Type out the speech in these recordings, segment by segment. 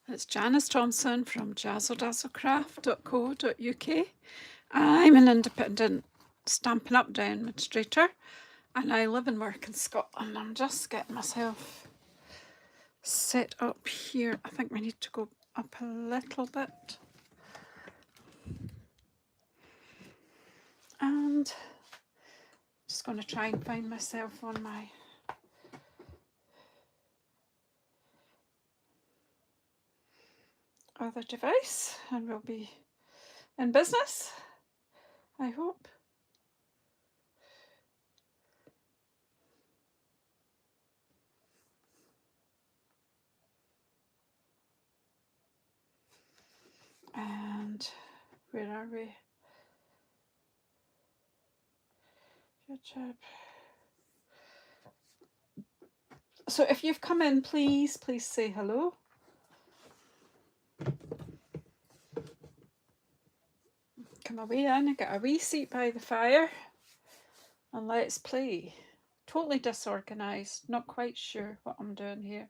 It's Janice Thomson from JazzleDazzleCraft.co.uk. I'm an independent Stampin' Up demonstrator and I live and work in Scotland. I'm just getting myself set up here. I think we need to go up a little bit. And just going to try and find myself on my other device and we'll be in business, I hope. And where are we? Good job. So if you've come in, please say hello. Come away in and get a wee seat by the fire and let's play. Totally disorganised, not quite sure what I'm doing here.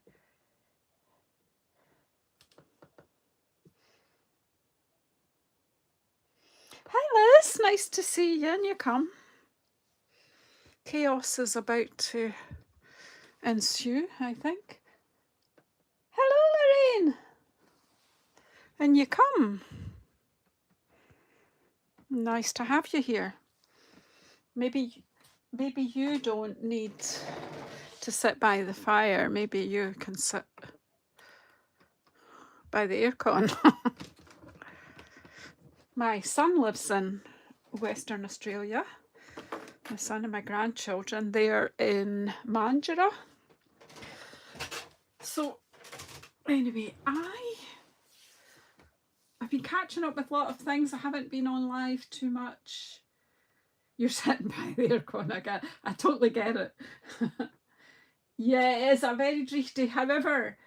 Hi Liz, nice to see you and you come. Chaos is about to ensue, I think. Hello Lorraine, and you come. Nice to have you here. Maybe you don't need to sit by the fire. Maybe you can sit by the aircon. My son lives in Western Australia. My son and my grandchildren, they're in Mandurah. So anyway, I've been catching up with a lot of things. I haven't been on live too much. You're sitting by the aircon again. I totally get it. Yeah, it is a very dreary day. However,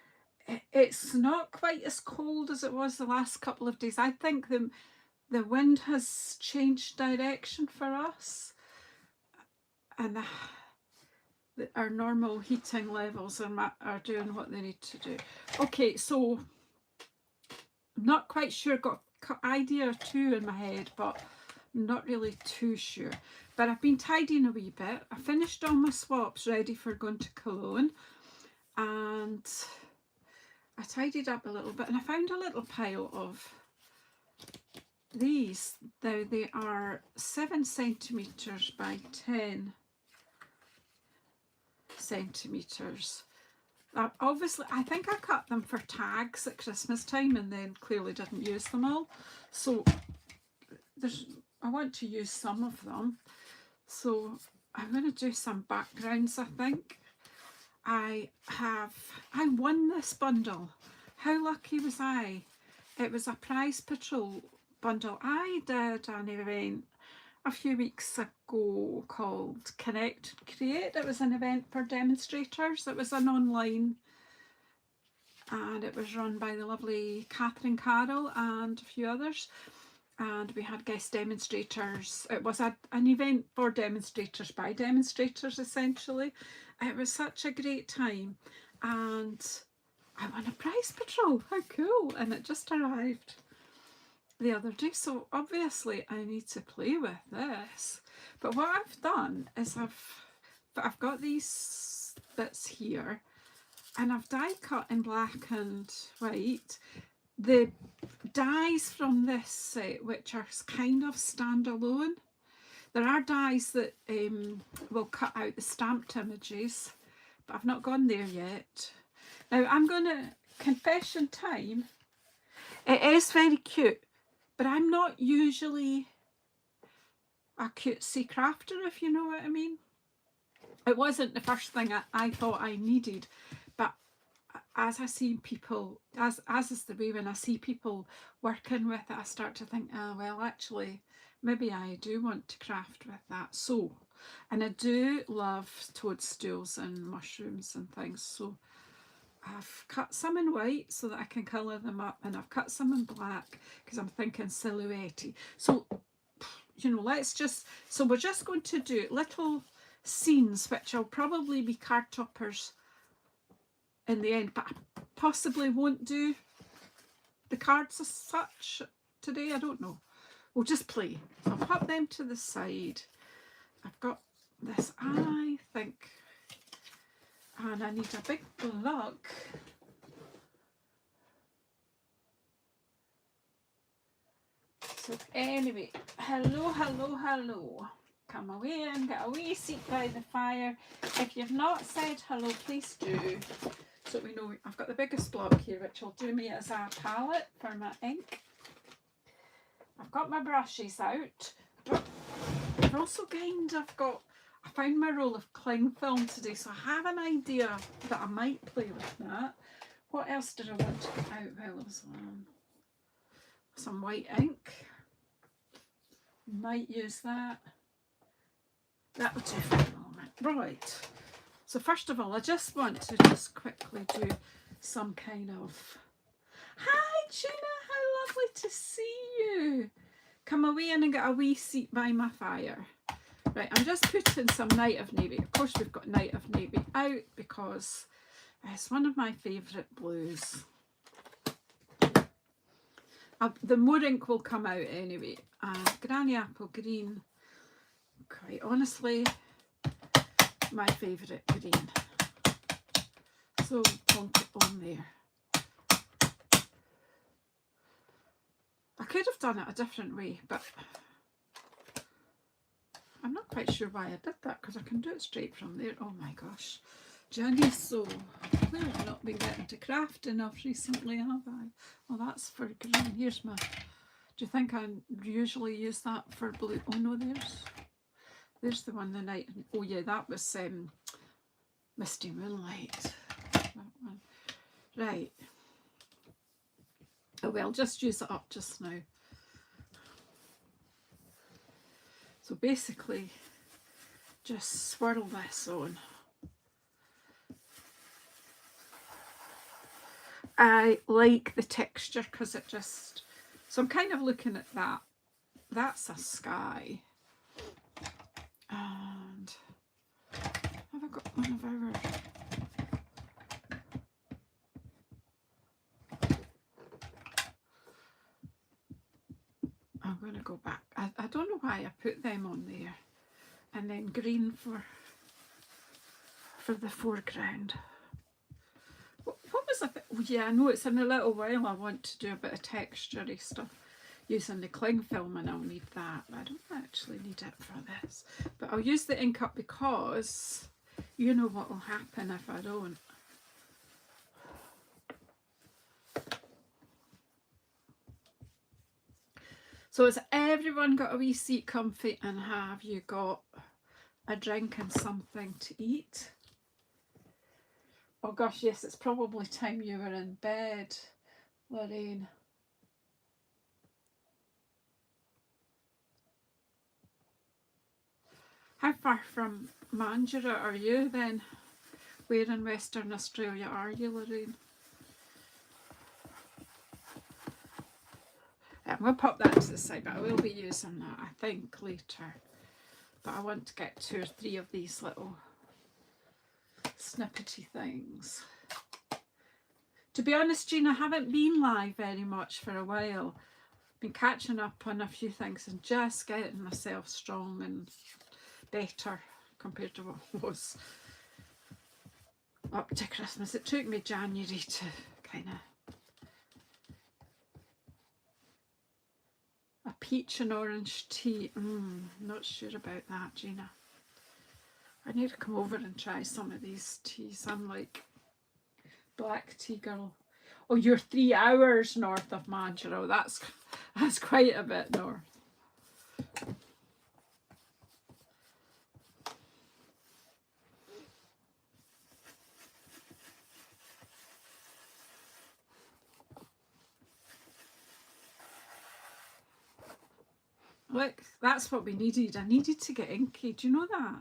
it's not quite as cold as it was the last couple of days. I think the wind has changed direction for us. And our normal heating levels are doing what they need to do. Okay, so I'm not quite sure, got an idea or two in my head, but not really too sure. But I've been tidying a wee bit. I finished all my swaps ready for going to Cologne, and I tidied up a little bit and I found a little pile of these. Now they are 7 centimetres by 10 centimetres. Obviously, I think I cut them for tags at Christmas time and then clearly didn't use them all. So I want to use some of them. So I'm going to do some backgrounds, I think. I won this bundle. How lucky was I? It was a prize patrol bundle. I did an event a few weeks ago called Connect and Create. It was an event for demonstrators. It was an online, and it was run by the lovely Catherine Carroll and a few others. And we had guest demonstrators. It was an event for demonstrators by demonstrators, essentially. It was such a great time. And I won a prize patrol. How cool. And it just arrived the other day. So obviously I need to play with this. But what I've done is I've got these bits here and I've die cut in black and white the dies from this set, which are kind of standalone. There are dies that will cut out the stamped images, but I've not gone there yet. Now I'm going to, confession time, it is very cute, but I'm not usually a cutesy crafter, if you know what I mean. It wasn't the first thing I thought I needed, but as I see people, as is the way when I see people working with it, I start to think, oh, well, actually, maybe I do want to craft with that. So, and I do love toadstools and mushrooms and things. So I've cut some in white so that I can colour them up, and I've cut some in black because I'm thinking silhouette-y. So, you know, so we're just going to do little scenes, which will probably be card toppers in the end, but I possibly won't do the cards as such today. I don't know. We'll just play. So I'll pop them to the side. I've got this, I think, and I need a big block. So anyway, hello, hello, hello. Come away and get a wee seat by the fire. If you've not said hello, please do. So we know I've got the biggest block here, which will do me as a palette for my ink. I've got my brushes out, but I've also I found my roll of cling film today, so I have an idea that I might play with that. What else did I want to get out while I was on? Some white ink. Might use that. That will do for the moment. Right. So first of all, I just want to quickly do some kind of... Hi, Gina. How lovely to see you. Come away in and get a wee seat by my fire. Right, I'm just putting some Night of Navy. Of course, we've got Night of Navy out because it's one of my favourite blues. The more ink will come out anyway. Granny Apple Green, quite honestly, my favourite green. So plonk it on there. I could have done it a different way, but I'm not quite sure why I did that, because I can do it straight from there. Oh my gosh. Janice, so well, I've not been getting to craft enough recently, have I? Well, that's for green. Here's my... Do you think I usually use that for blue? Oh no, there's the one, the night. Oh yeah, that was Misty Moonlight. That one. Right. Oh well, just use it up just now. So basically, just swirl this on. I like the texture because it just... So I'm kind of looking at that. That's a sky. And have I got one of our... I'm going to go back. I don't know why I put them on there. And then green for the foreground. What was it? Oh yeah, I know it's in a little while I want to do a bit of texture-y stuff using the cling film, and I'll need that. But I don't actually need it for this. But I'll use the ink up because you know what will happen if I don't. So has everyone got a wee seat comfy, and have you got a drink and something to eat? Oh gosh, yes, it's probably time you were in bed, Lorraine. How far from Mandurah are you then? Where in Western Australia are you, Lorraine? We'll pop that to the side, but I will be using that, I think, later. But I want to get 2 or 3 of these little snippety things. To be honest, Jean, I haven't been live very much for a while. Been catching up on a few things and just getting myself strong and better compared to what I was up to Christmas. It took me January to kind of... A peach and orange tea. Not sure about that, Gina. I need to come over and try some of these teas. I'm like black tea girl. Oh, you're 3 hours north of Mandurah. That's quite a bit north. Look, that's what we needed. I needed to get inky. Do you know that?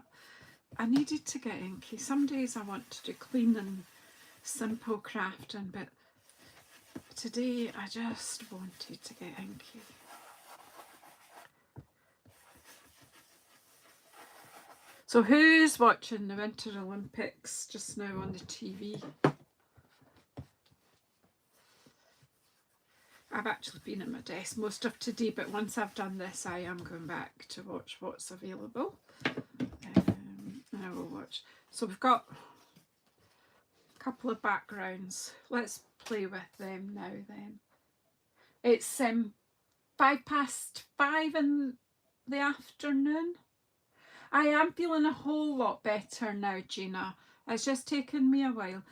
I needed to get inky. Some days I want to do clean and simple crafting, but today I just wanted to get inky. So who's watching the Winter Olympics just now on the TV? I've actually been at my desk most of today, but once I've done this, I am going back to watch what's available. And I will watch. So we've got a couple of backgrounds. Let's play with them now then. It's 5:05 in the afternoon. I am feeling a whole lot better now, Gina. It's just taken me a while.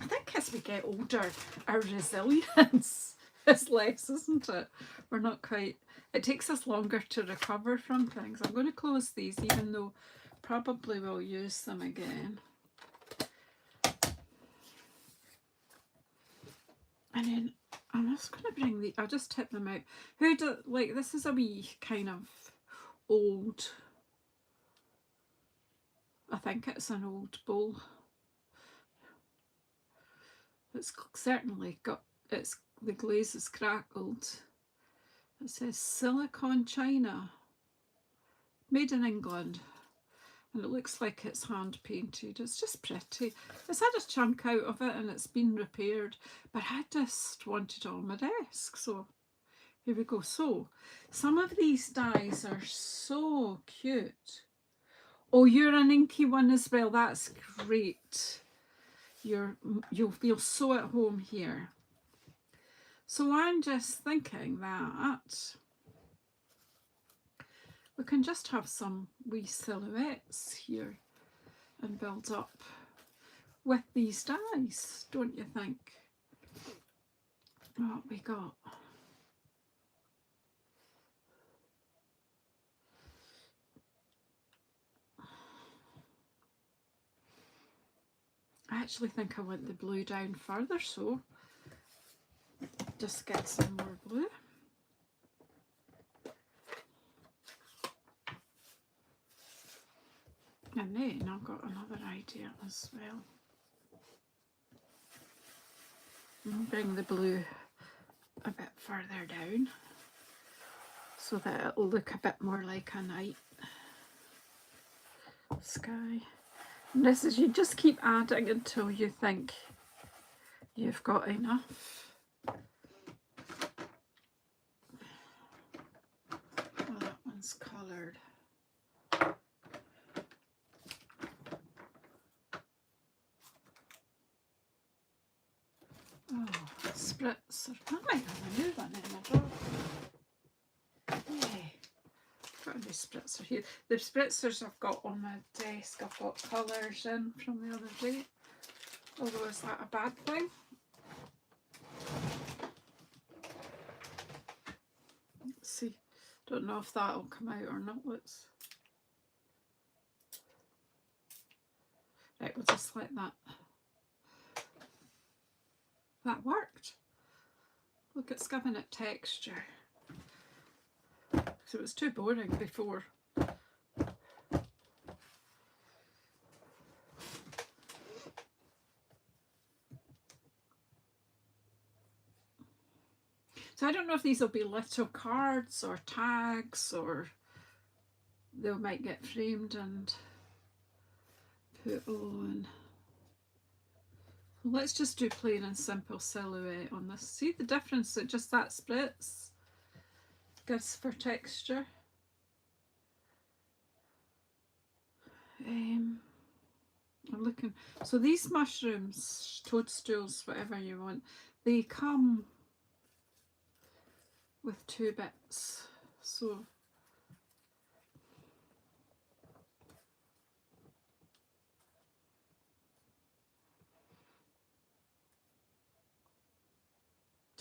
I think as we get older, our resilience is less, isn't it? We're not quite, it takes us longer to recover from things. I'm going to close these, even though probably we'll use them again. And then I'm just going to bring the, I'll just tip them out. Who do, like, this is a wee kind of old, I think it's an old bowl. It's certainly got, it's, the glaze is crackled. It says silicone china, made in England. And it looks like it's hand painted. It's just pretty. It's had a chunk out of it and it's been repaired, but I just wanted it on my desk. So here we go. So some of these dies are so cute. Oh, you're an inky one as well. That's great. You'll feel so at home here. So I'm just thinking that we can just have some wee silhouettes here and build up with these dies, don't you think? What we got? I actually think I want the blue down further, so just get some more blue. And then I've got another idea as well. And bring the blue a bit further down so that it'll look a bit more like a night sky. And this is, you just keep adding until you think you've got enough. Oh, that one's coloured. Oh, spritzer. I might have a new one in my drawer. Yeah. Got a new spritzer here. The spritzers I've got on my desk, I've got colours in from the other day. Although, is that a bad thing? Let's see. Don't know if that'll come out or not. Let's. Right, we'll just let that. That worked. Look, it's giving it texture. So it was too boring before. So I don't know if these will be little cards or tags, or they might get framed and put on. Let's just do plain and simple silhouette on this. See the difference that just that splits gives for texture. I'm looking. So these mushrooms, toadstools, whatever you want, they come with 2 bits. So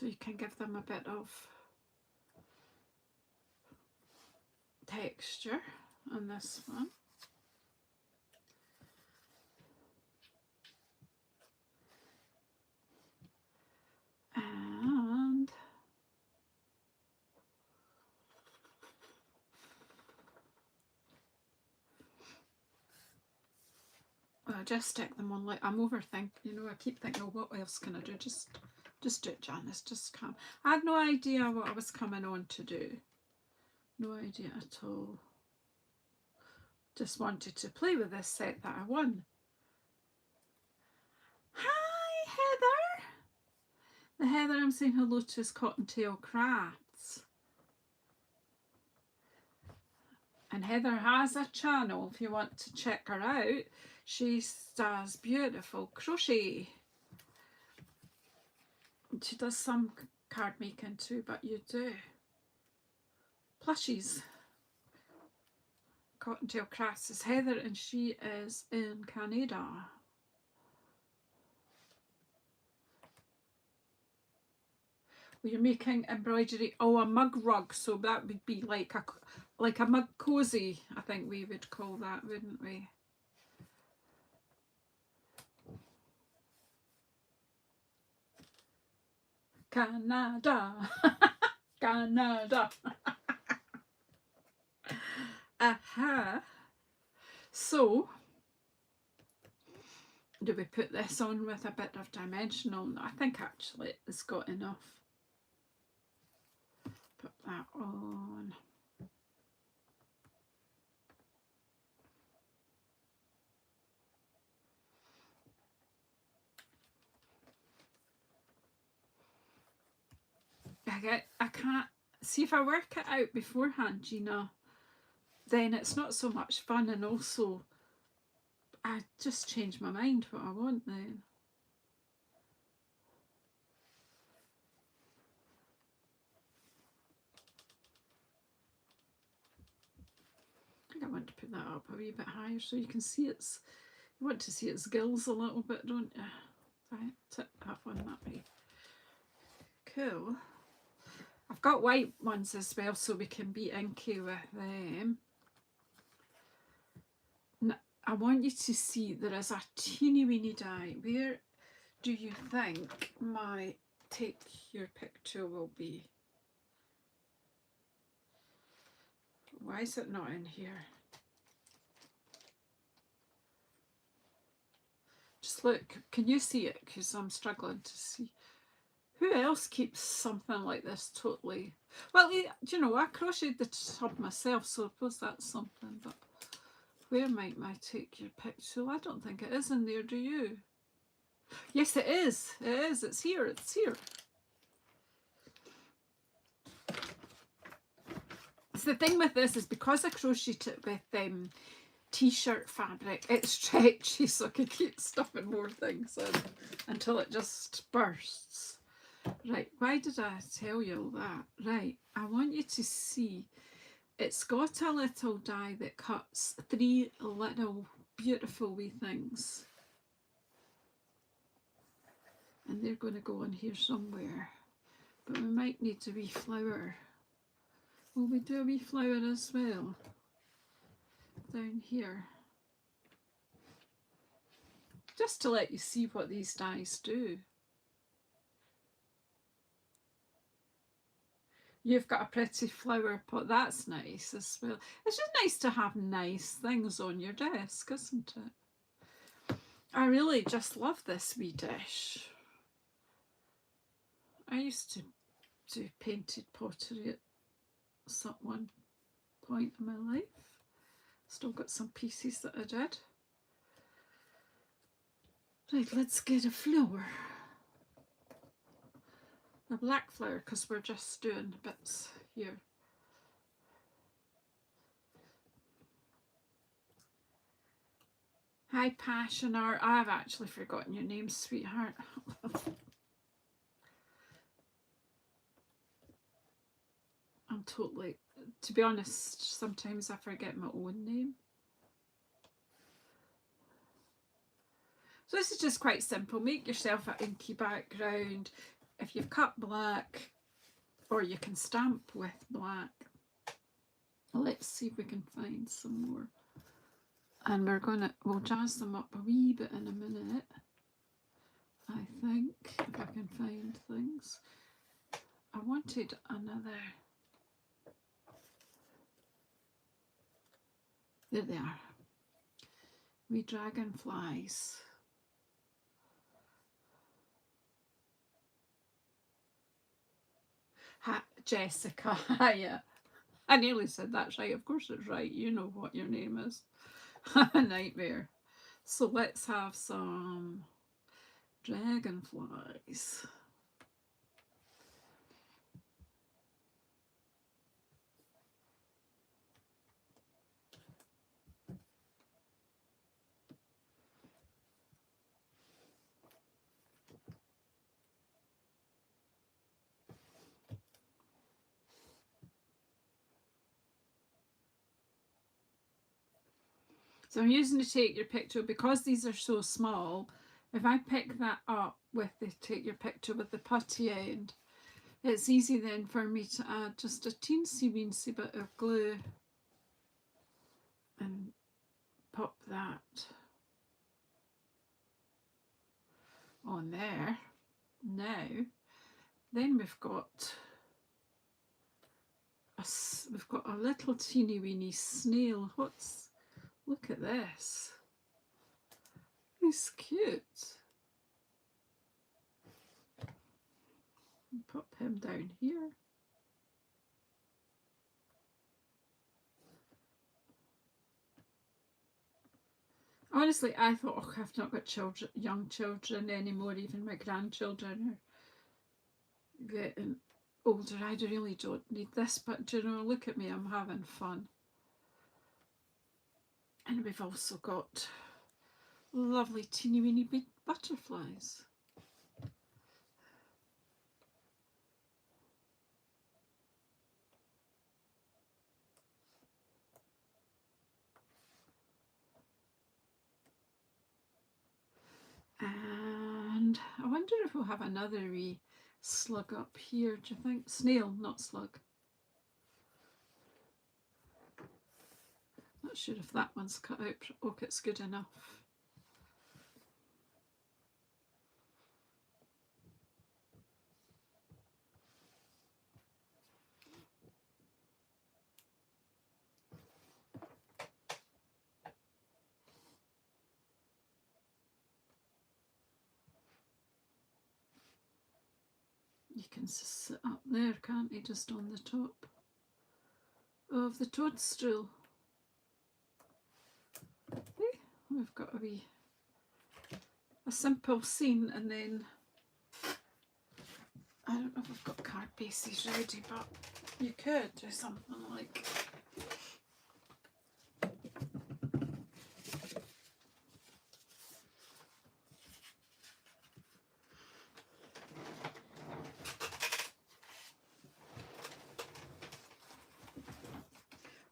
you can give them a bit of texture on this one. And I'll just stick them on, like, I'm overthinking, you know, I keep thinking, oh, what else can I do? Just do it, Janice, just come. I had no idea what I was coming on to do. No idea at all. Just wanted to play with this set that I won. Hi, Heather. Heather, I'm saying hello to is Cottontail Crafts. And Heather has a channel if you want to check her out. She does beautiful crochet. She does some card making too, but you do plushies. Cottontail Crafts is Heather, and she is in Canada. Well, you're making embroidery, oh, a mug rug, so that would be like a mug cozy, I think we would call that, wouldn't we? Canada. Canada. Aha. So, do we put this on with a bit of dimensional? I think actually it's got enough. Put that on. I can't see if I work it out beforehand, Gina, then it's not so much fun, and also I just change my mind what I want then. I think I want to put that up a wee bit higher so you can see its, you want to see its gills a little bit, don't you? Right, tip that one that way. Cool. I've got white ones as well, so we can be inky with them. Now, I want you to see there is a teeny weeny die. Where do you think my take your picture will be? Why is it not in here? Just look, can you see it? Because I'm struggling to see. Who else keeps something like this totally? Well, do you know, I crocheted the top myself, so I suppose that's something, but where might my take your picture? I don't think it is in there, do you? Yes, it is. It is. It's here. It's here. So the thing with this is because I crocheted it with t-shirt fabric, it's stretchy, so I can keep stuffing more things in until it just bursts. Right, why did I tell you all that? Right, I want you to see it's got a little die that cuts 3 little beautiful wee things. And they're going to go on here somewhere. But we might need a wee flower. Will we do a wee flower as well? Down here. Just to let you see what these dies do. You've got a pretty flower pot. That's nice as well. It's just nice to have nice things on your desk, isn't it? I really just love this wee dish. I used to do painted pottery at some one point in my life. Still got some pieces that I did. Right, let's get a flower. A black flower, because we're just doing bits here. Hi, Passion Art. I've actually forgotten your name, sweetheart. I'm totally, to be honest, sometimes I forget my own name. So this is just quite simple. Make yourself an inky background. If you've cut black, or you can stamp with black. Let's see if we can find some more. And we'll jazz them up a wee bit in a minute. I think, if I can find things. I wanted another. There they are. Wee dragonflies. Jessica, yeah. I nearly said that's right. Of course it's right. You know what your name is. Nightmare. So let's have some dragonflies. So I'm using the Take Your Picture because these are so small. If I pick that up with the Take Your Picture with the putty end, it's easy then for me to add just a teensy weensy bit of glue and pop that on there. Now, then we've got a little teeny weeny snail. Look at this. He's cute. Pop him down here. Honestly, I thought, oh, I've not got children, young children anymore. Even my grandchildren are getting older. I really don't need this, but you know, look at me, I'm having fun. And we've also got lovely teeny weeny big butterflies. And I wonder if we'll have another wee slug up here, do you think? Snail, not slug. Not sure if that one's cut out. Oh, it's good enough. You can sit up there, can't you, just on the top of the toadstool. Okay, we've got a simple scene, and then I don't know if I've got card bases ready, but you could do something like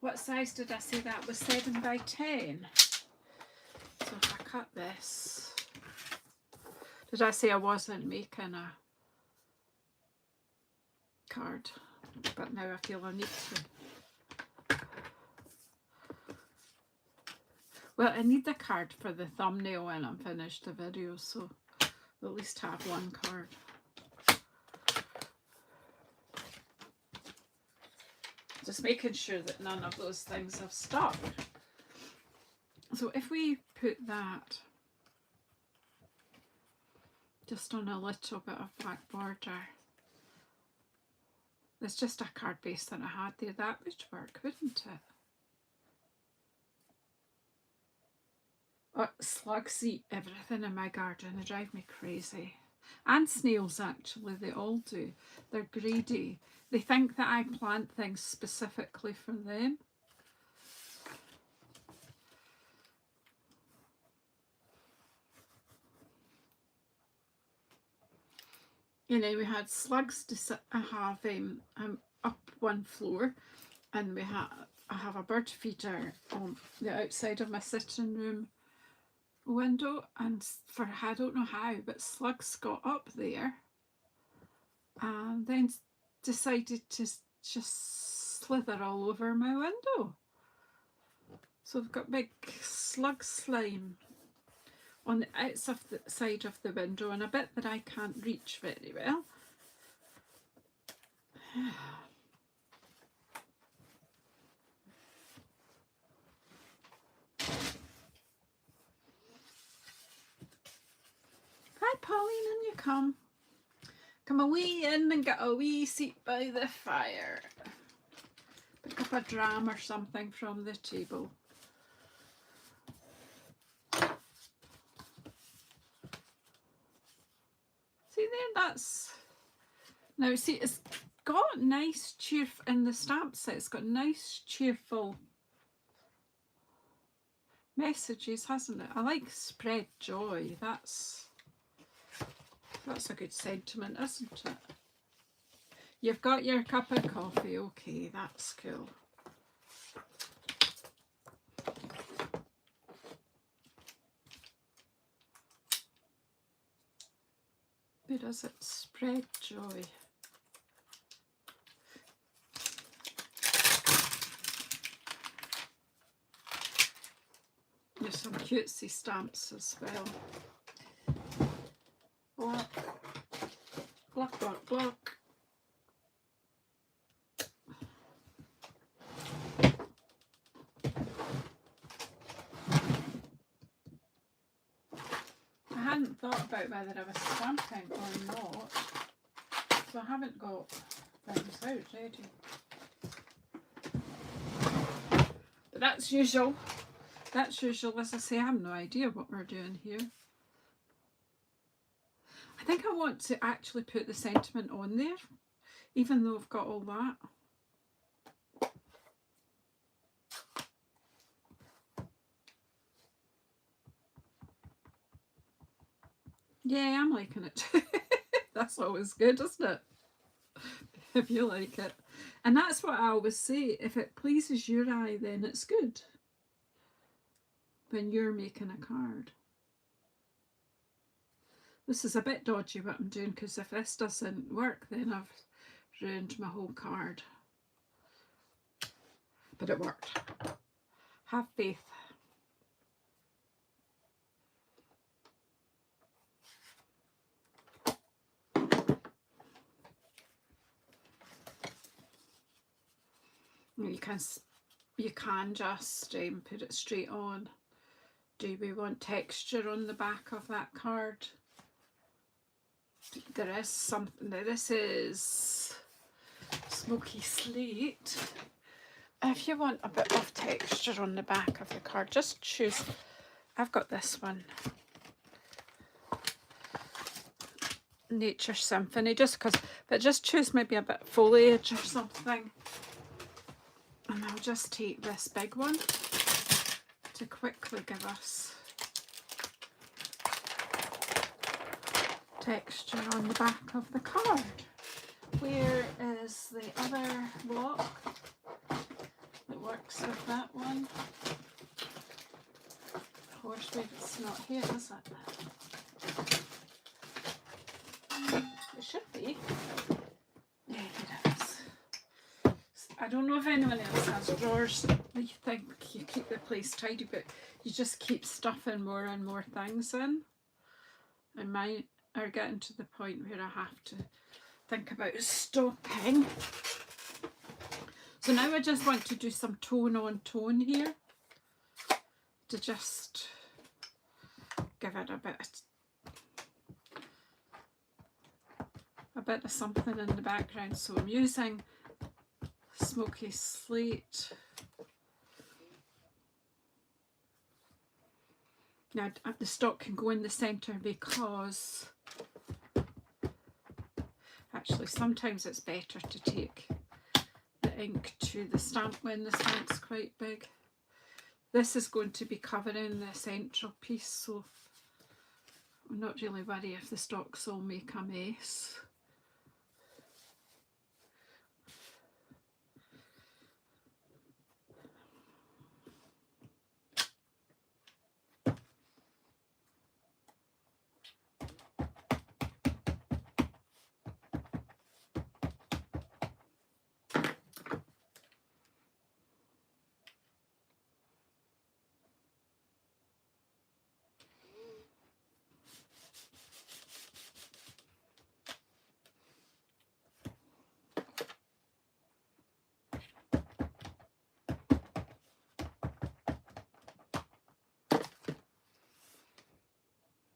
what size did I say that was? 7 by 10. So if I cut this, did I say I wasn't making a card? But now I feel I need to. Well, I need the card for the thumbnail when I'm finished the video, so we'll at least have one card. Just making sure that none of those things have stuck. So if we put that just on a little bit of black border, there's just a card base that I had there, that would work, wouldn't it? Oh, slugs eat everything in my garden, they drive me crazy. And snails, actually, they all do. They're greedy. They think that I plant things specifically for them. You know, we had slugs to sit. I have up one floor, and I have a bird feeder on the outside of my sitting room window, and for I don't know how, but slugs got up there and then decided to just slither all over my window. So I've got big slug slime on the outside of the window, and a bit that I can't reach very well. Hi Pauline, and you come a wee in and get a wee seat by the fire. Pick up a dram or something from the table. See there, that's... Now see, it's got nice cheerful, in the stamp set, it's got nice cheerful messages, hasn't it? I like spread joy, that's a good sentiment, isn't it? You've got your cup of coffee, okay, that's cool. Where does it? Spread joy. There's some cutesy stamps as well. Block, block, block, block. I hadn't thought about whether I was stamping or not, so I haven't got things out ready. But that's usual. That's usual. As I say, I have no idea what we're doing here. I think I want to actually put the sentiment on there, even though I've got all that. Yeah, I'm liking it too. That's always good, isn't it? If you like it. And that's what I always say. If it pleases your eye, then it's good. When you're making a card. This is a bit dodgy what I'm doing, because if this doesn't work, then I've ruined my whole card. But it worked. Have faith. You can just put it straight on. Do we want texture on the back of that card? There is something. Now this is Smoky Slate. If you want a bit of texture on the back of the card, just choose. I've got this one, Nature Symphony, but just choose maybe a bit of foliage or something. And I'll just take this big one to quickly give us texture on the back of the card. Where is the other block that works with that one? Of course, it's not here, is it? It should be. Yeah, it is. I don't know if anyone else has drawers that you think you keep the place tidy, but you just keep stuffing more and more things in. And mine are getting to the point where I have to think about stopping. So now I just want to do some tone on tone here to just give it a bit of something in the background. So I'm using Smoky Slate. Now the stock can go in the centre because actually sometimes it's better to take the ink to the stamp when the stamp's quite big. This is going to be covering the central piece, so I'm not really worried if the stocks all make a mess.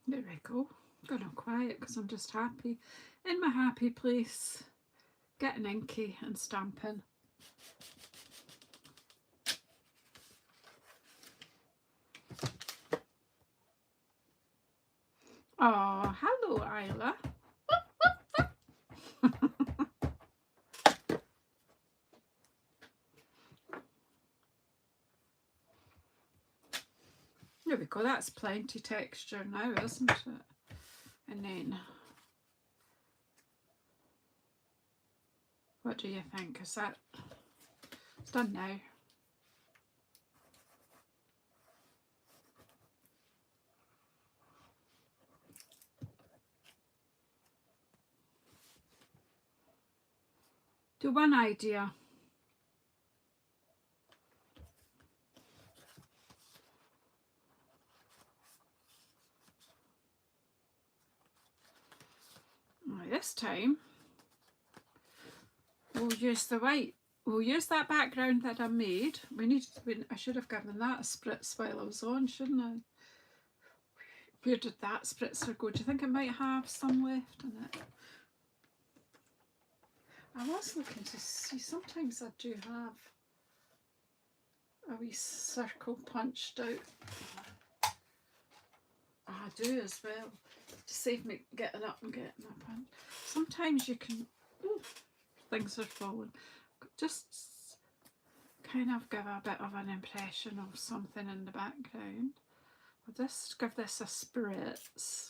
There we go. Gone all quiet because I'm just happy. In my happy place, getting inky and stamping. Oh, hello, Isla. There we go, that's plenty texture now, isn't it? And then, what do you think? Is that, it's done now. do one idea. This time we'll use the white. We'll use that background that I made. I should have given that a spritz while I was on, shouldn't I? Where did that spritzer go? Do you think it might have some left in it? I was looking to see, sometimes I do have a wee circle punched out. I do as well, to save me getting up and getting my punch. Sometimes you can, ooh, things are falling. Just kind of give a bit of an impression of something in the background. I'll just give this a spritz.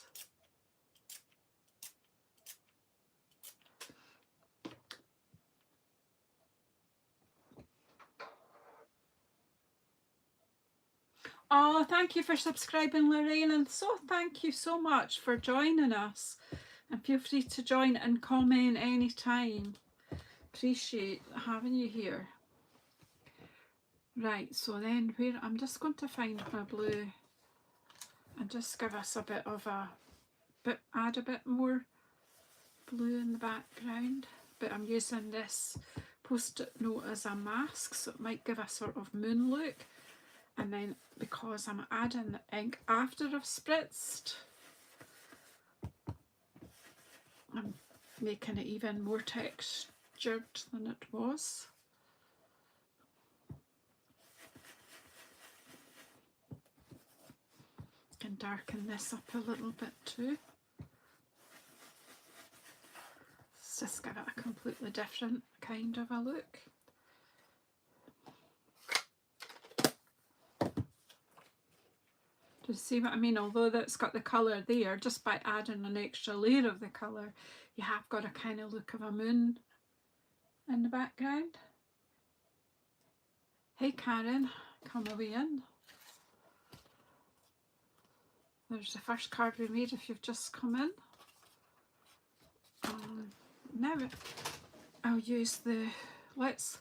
Oh, thank you for subscribing, Lorraine, and so thank you so much for joining us. And feel free to join and comment anytime. Appreciate having you here. Right, so then I'm just going to find my blue and just give us a bit of add a bit more blue in the background. But I'm using this post-it note as a mask, so it might give a sort of moon look. And then because I'm adding the ink after I've spritzed, I'm making it even more textured than it was. Can darken this up a little bit too. Let's just give it a completely different kind of a look. Do you see what I mean? Although that's got the colour there, just by adding an extra layer of the colour, you have got a kind of look of a moon in the background. Hey Karen, come away in. There's the first card we made if you've just come in. Now I'll use let's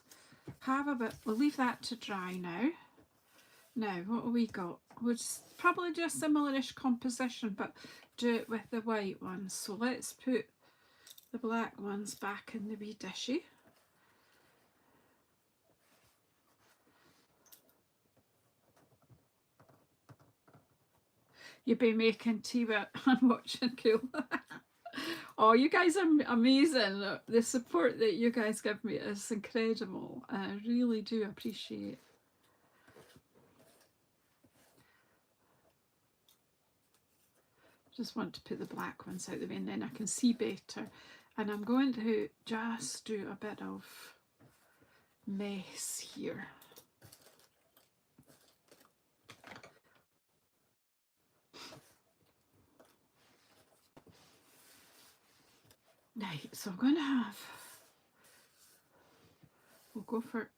have a bit, we'll leave that to dry now. Now, what have we got? We'll probably do a similar-ish composition, but do it with the white ones. So let's put the black ones back in the wee dishy. You've been making tea and watching Cool. Oh, you guys are amazing. The support that you guys give me is incredible. I really do appreciate it. Just want to put the black ones out the way and then I can see better. And I'm going to just do a bit of mess here. Right, so I'm going to we'll go for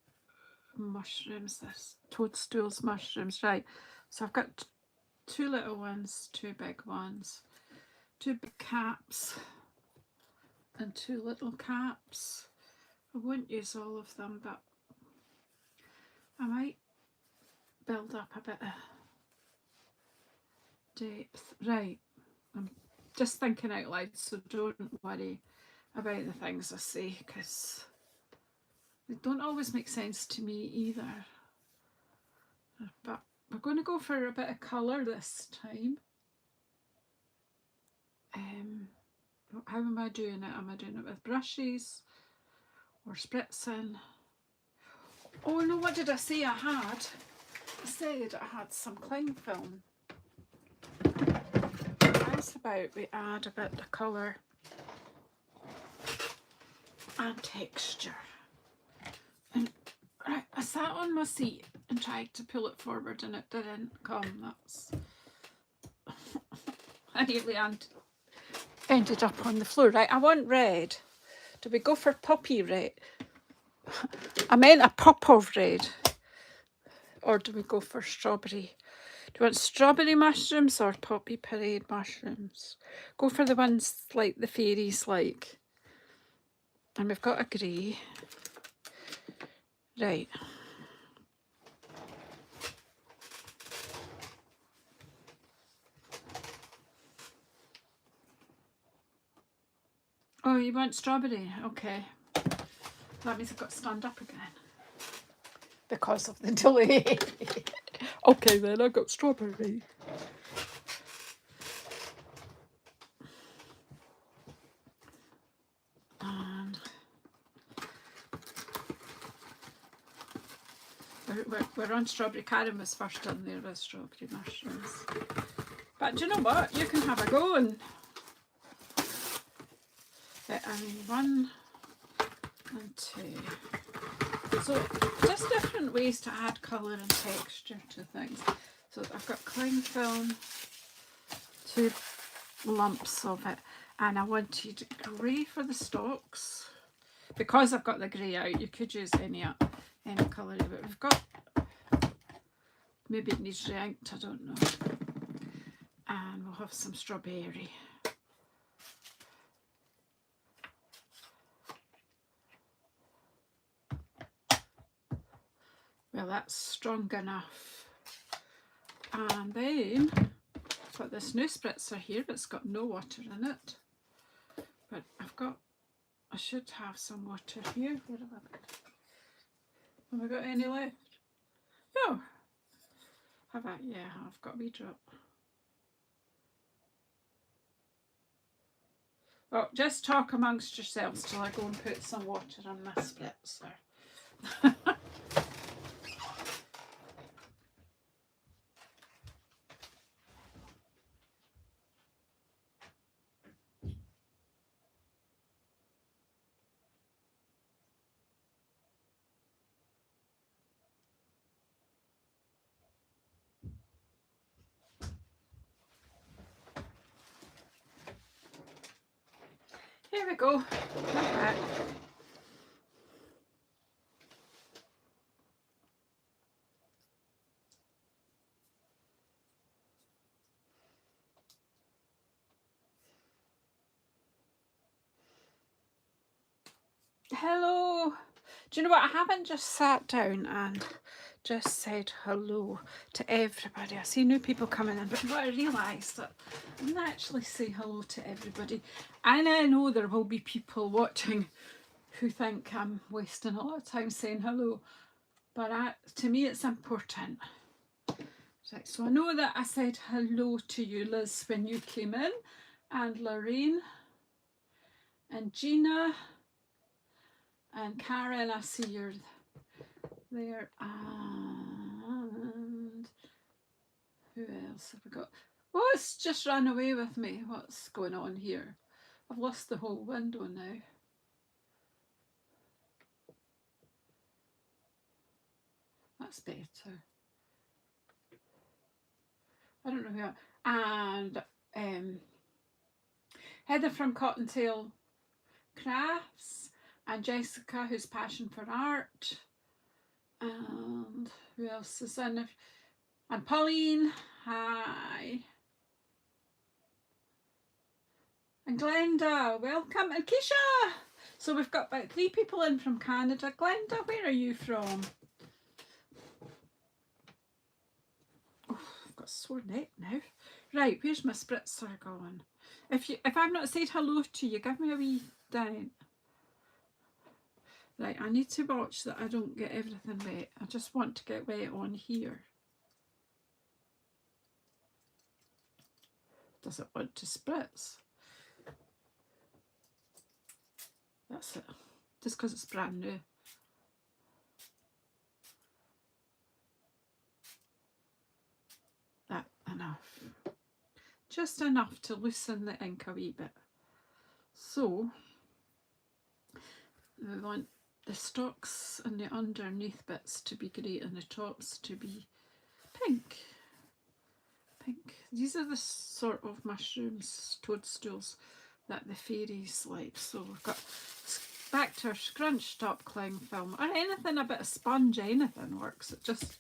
mushrooms, this toadstools mushrooms, right. So I've got two little ones, two big ones, two big caps and two little caps. I won't use all of them, but I might build up a bit of depth. Right, I'm just thinking out loud, so don't worry about the things I say because they don't always make sense to me either. But we're going to go for a bit of colour this time. How am I doing it? Am I doing it with brushes or spritzing? Oh no, what did I say I had? I said I had some cling film. That's about we add a bit of colour and texture. And right, I sat on my seat and tried to pull it forward and it didn't come. That's I nearly ended up on the floor. Right, I want red. Do we go for poppy red? I meant a pop of red. Or do we go for strawberry? Do you want strawberry mushrooms or poppy parade mushrooms? Go for the ones like the fairies like. And we've got a grey. Right. Oh, you want strawberry? Okay. That means I've got to stand up again. Because of the delay. Okay then, I got strawberry. And we're on strawberry. Karen was first on there with strawberry mushrooms. But do you know what? You can have a go and I mean 1 and 2. So just different ways to add colour and texture to things. So I've got cling film, 2 lumps of it, and I wanted grey for the stalks. Because I've got the grey out, you could use any colour, but we've got, maybe it needs re-inked, I don't know. And we'll have some strawberry. Well, that's strong enough. And then I've got this new spritzer here, but it's got no water in it. But I should have some water here. Where have I got any left? No. Have I? Yeah, I've got a wee drop. Oh, just talk amongst yourselves till I go and put some water on my spritzer. Here we go. Okay. Hello. Do you know what? I haven't just sat down and just said hello to everybody. I see new people coming in, but what I realised that I didn't actually say hello to everybody. And I know there will be people watching who think I'm wasting a lot of time saying hello, but to me it's important. Right, so I know that I said hello to you, Liz, when you came in, and Lorraine, and Gina, and Karen, I see you're there, and who else have we got? Oh, it's just run away with me. What's going on here? I've lost the whole window now. That's better. I don't know who and Heather from Cottontail Crafts, and Jessica, who's Passion for Art, and who else is in? And Pauline, hi. And Glenda, welcome. And Keisha. So we've got about 3 people in from Canada. Glenda, where are you from? Oh, I've got a sore neck now. Right, where's my spritzer going? If I've not said hello to you, give me a wee down. Right, I need to watch that I don't get everything wet. I just want to get wet on here. Does it want to spritz? That's it. Just because it's brand new. That enough. Just enough to loosen the ink a wee bit. So we want the stalks and the underneath bits to be grey and the tops to be pink. Pink. These are the sort of mushrooms, toadstools that the fairies like. So we've got back to our scrunched up cling film, or anything, a bit of sponge, anything works. It's just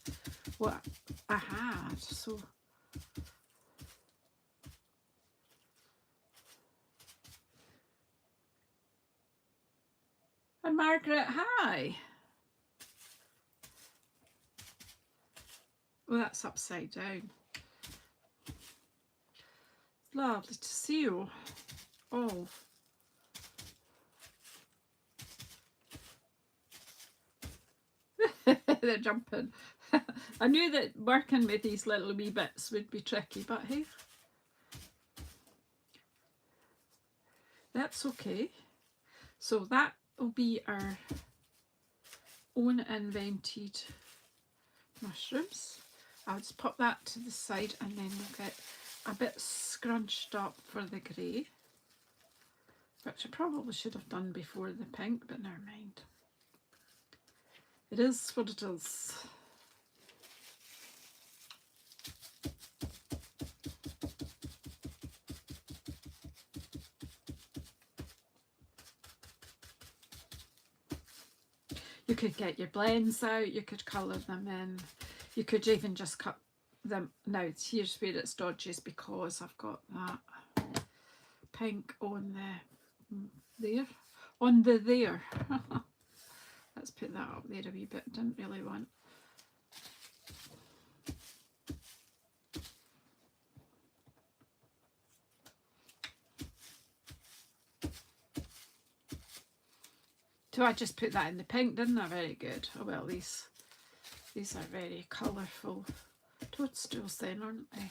what I had. So And Margaret, hi. Oh, that's upside down. Lovely to see you all. They're jumping. I knew that working with these little wee bits would be tricky, but hey, that's okay. So that will be our own invented mushrooms. I'll just pop that to the side and then we'll get a bit scrunched up for the grey, which I probably should have done before the pink, but never mind. It is what it is. You could get your blends out, you could colour them in, you could even just cut them. Now here's where it's dodgy, is because I've got that pink on the there. Let's put that up there a wee bit, didn't really want. So I just put that in the pink, didn't I? Very good. Oh well, these are very colourful toadstools then, aren't they?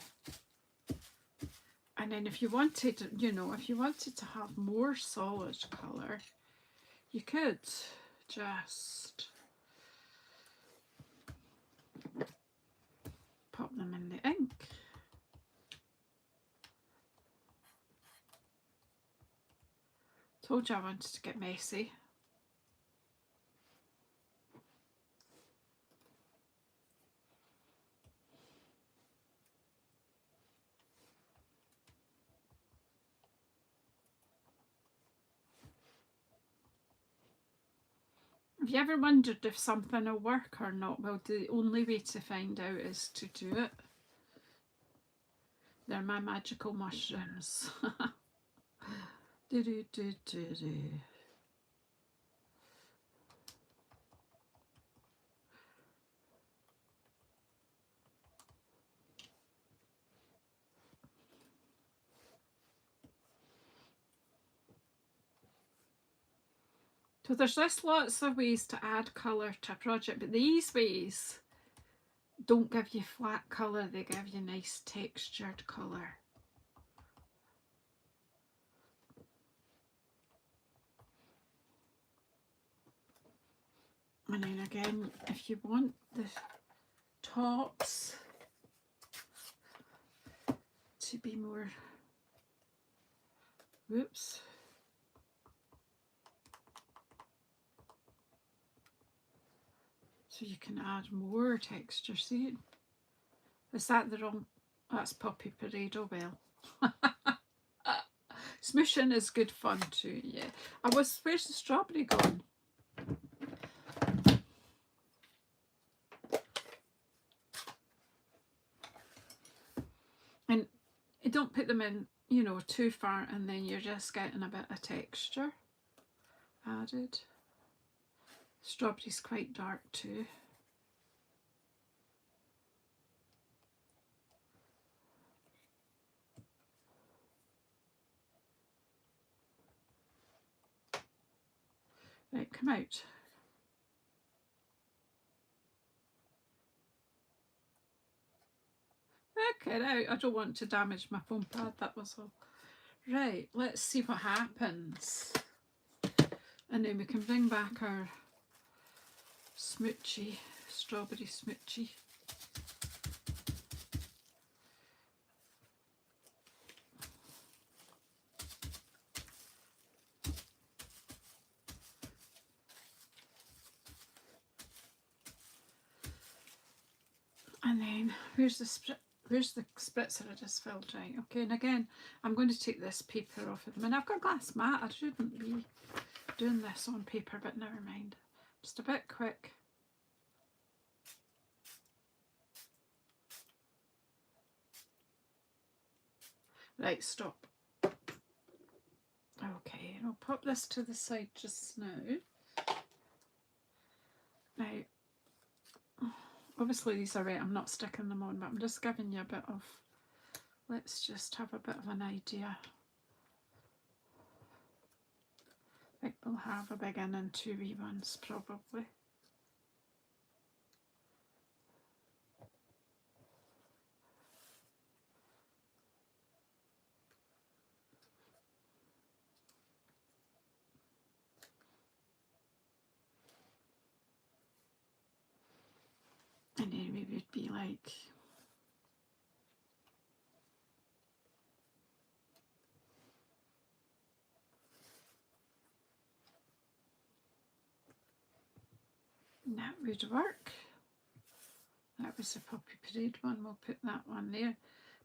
And then if you wanted, you know, if you wanted to have more solid colour, you could just pop them in the ink. Told you I wanted to get messy. Have you ever wondered if something will work or not? Well, the only way to find out is to do it. They're my magical mushrooms. Do do do do do. So there's just lots of ways to add colour to a project, but these ways don't give you flat colour, they give you nice textured colour. And then again, if you want the tops to be more, whoops, so you can add more texture. See, is that the wrong? That's Poppy Parade. Oh well. Smooshing is good fun too. Yeah. Where's the strawberry gone? And you don't put them in, you know, too far, and then you're just getting a bit of texture added. Strawberry's quite dark too. Right, come out. Get out. I don't want to damage my foam pad, that was all. Right, let's see what happens. And then we can bring back our smoochy, strawberry smoochy. And then where's the spritzer I just filled, right? Okay, and again, I'm going to take this paper off of them. And I've got glass mat, I shouldn't be doing this on paper, but never mind. Just a bit quick. Right, stop. Okay, and I'll pop this to the side just now. Now, obviously these are red, I'm not sticking them on, but I'm just giving you a bit of, let's just have a bit of an idea. I think they'll have a big in and 2 wee ones probably. And then we would be like, that would work. That was the Poppy Parade one, we'll put that one there.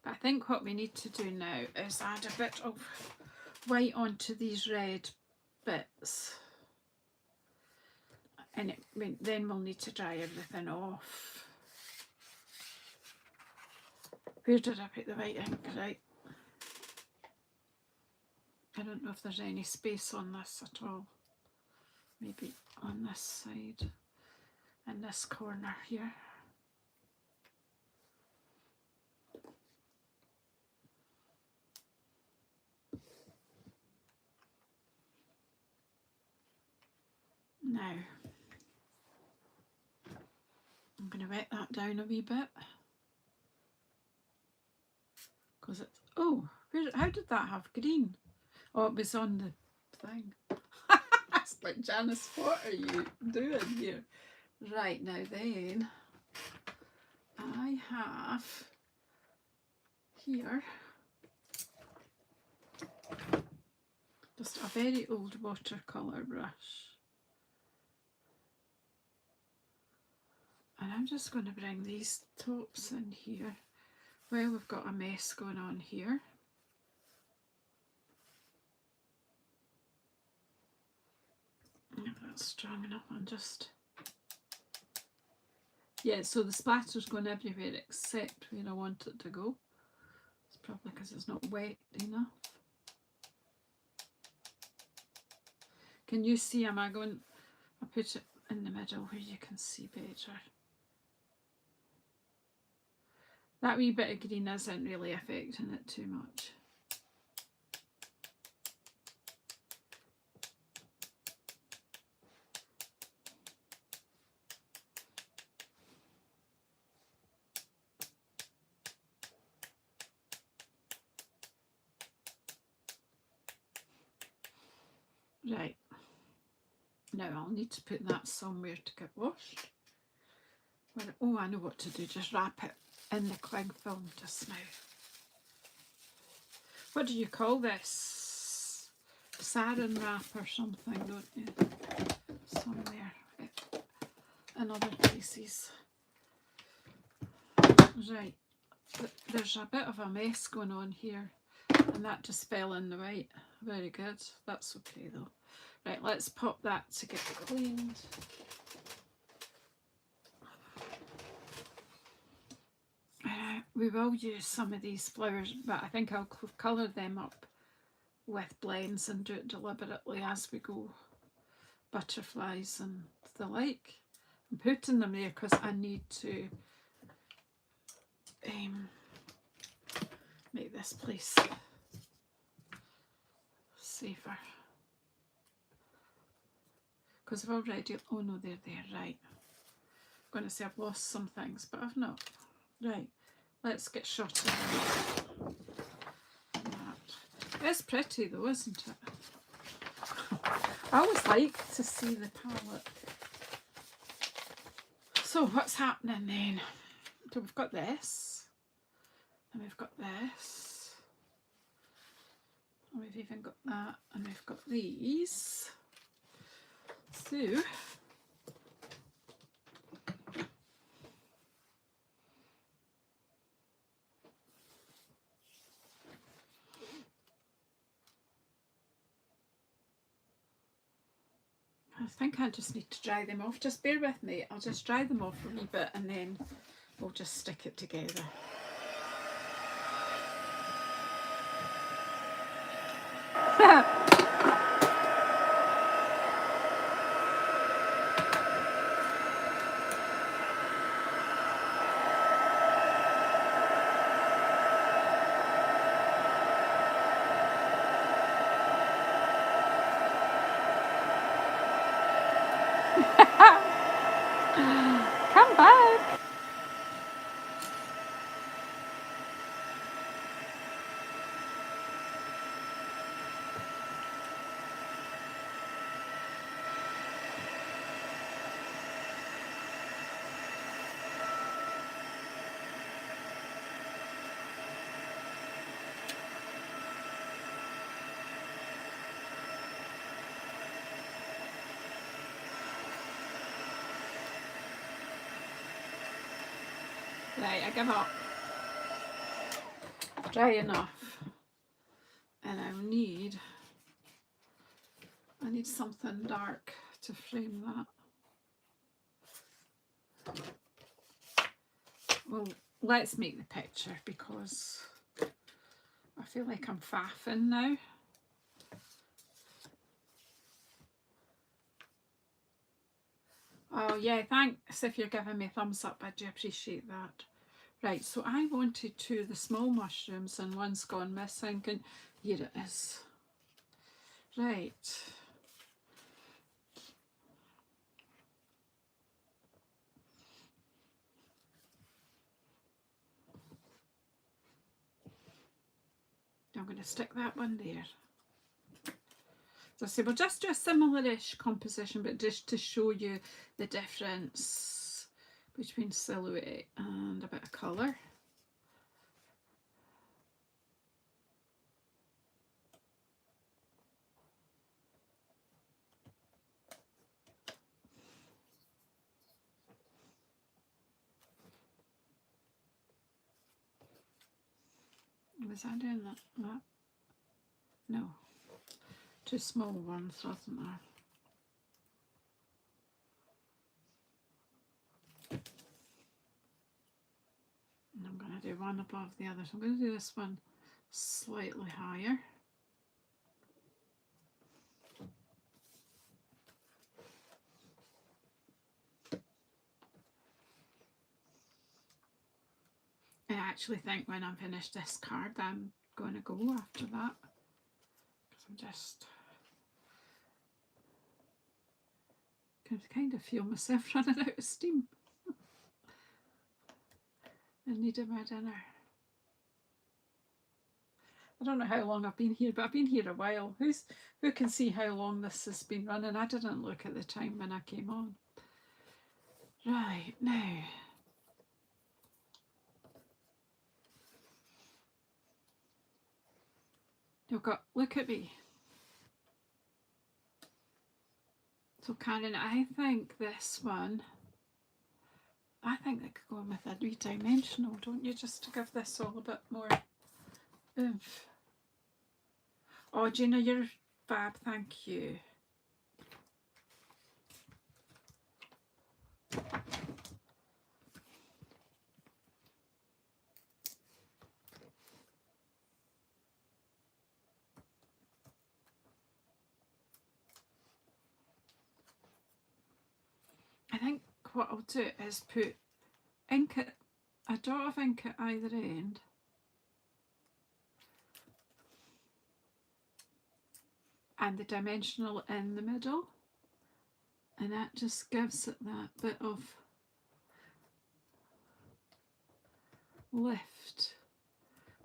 But I think what we need to do now is add a bit of white onto these red bits. And then we'll need to dry everything off. Where did I put the white ink? Right. I don't know if there's any space on this at all. Maybe on this side, in this corner here. Now, I'm going to wet that down a wee bit. Because it's, oh, how did that have green? Oh, it was on the thing. It's like, Janice, what are you doing here? Right, now then, I have here just a very old watercolour brush. And I'm just going to bring these tops in here. Well, we've got a mess going on here. If that's strong enough, I'm just... Yeah, so the splatter's going everywhere except where I want it to go. It's probably because it's not wet enough. Can you see, am I going... I put it in the middle where you can see better. That wee bit of green isn't really affecting it too much. Right, now I'll need to put that somewhere to get washed. Oh, I know what to do, just wrap it in the cling film just now. What do you call this? Saran wrap or something, don't you? Somewhere in other places. Right, there's a bit of a mess going on here and that just fell in the white. Very good, that's okay though. Right, let's pop that to get cleaned. We will use some of these flowers, but I think I'll colour them up with blends and do it deliberately as we go. Butterflies and the like. I'm putting them there because I need to make this place safer. Because I've already, oh no, they're there, right. I'm going to say I've lost some things, but I've not. Right, let's get shot of that. It's pretty though, isn't it? I always like to see the palette. So what's happening then? So we've got this, and we've got this, and we've even got that, and we've got these. So I think I just need to dry them off. Just bear with me. I'll just dry them off a wee bit and then we'll just stick it together. Come back. Right, I give up. Dry enough. And I need something dark to frame that. Well, let's make the picture because I feel like I'm faffing now. Oh yeah, thanks if you're giving me a thumbs up, I do appreciate that. Right, so I wanted the small mushrooms and one's gone missing. Here it is. Right. I'm going to stick that one there. So I say we'll just do a similar-ish composition, but just to show you the difference between silhouette and a bit of colour. Was I doing that? No. Two small ones, wasn't there? And I'm going to do one above the other. So I'm going to do this one slightly higher. I actually think when I'm finished this card, I'm going to go after that. Because I'm just... can kind of feel myself running out of steam. I needed my dinner. I don't know how long I've been here, but I've been here a while. Who can see how long this has been running? I didn't look at the time when I came on. Right, now. You've got, look at me. So Karen, I think this one, I think they could go with a 3-dimensional, don't you, just to give this all a bit more oomph. Oh, Gina, you're fab, thank you. I think what I'll do is put ink at, a dot of ink at either end. And the dimensional in the middle. And that just gives it that bit of lift.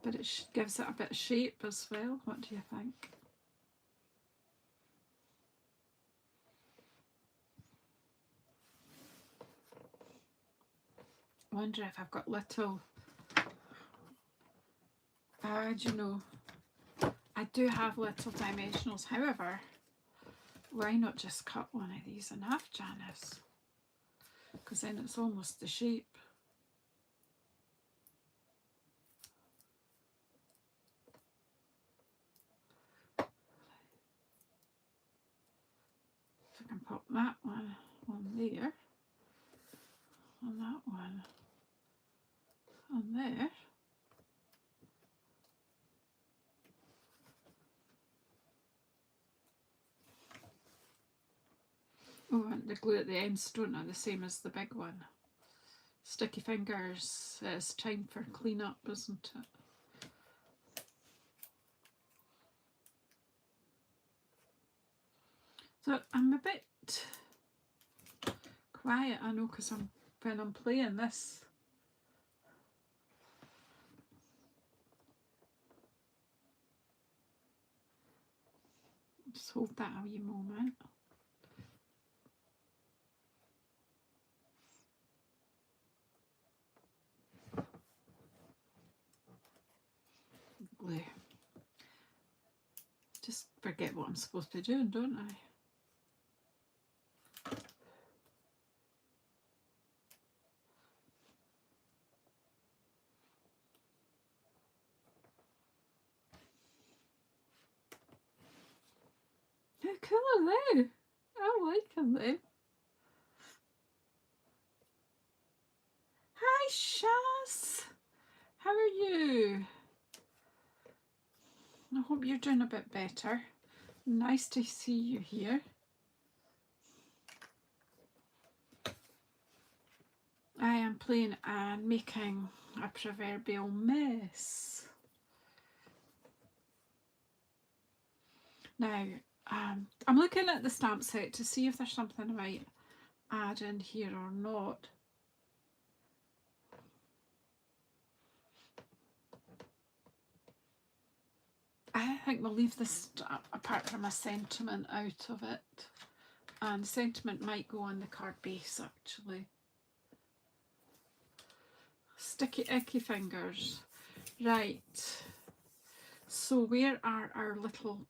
But it gives it a bit of shape as well. What do you think? I wonder if I've got little... do you know, I do have little dimensionals. However, why not just cut one of these in half, Janice? Because then it's almost the shape. So I can pop that one on there, and that one on there. Oh, and the glue at the ends don't are the same as the big one. Sticky fingers, it's time for clean up, isn't it? So I'm a bit quiet, I know, because when I'm playing this. Just hold that a wee moment. Glue. Just forget what I'm supposed to be doing, don't I? How cool are they? I like them though. Hi Shaz, how are you? I hope you're doing a bit better. Nice to see you here. I am playing and making a proverbial mess. Now, I'm looking at the stamp set to see if there's something I might add in here or not. I think we'll leave this apart from a sentiment out of it. And sentiment might go on the card base actually. Sticky icky fingers. Right. So where are our little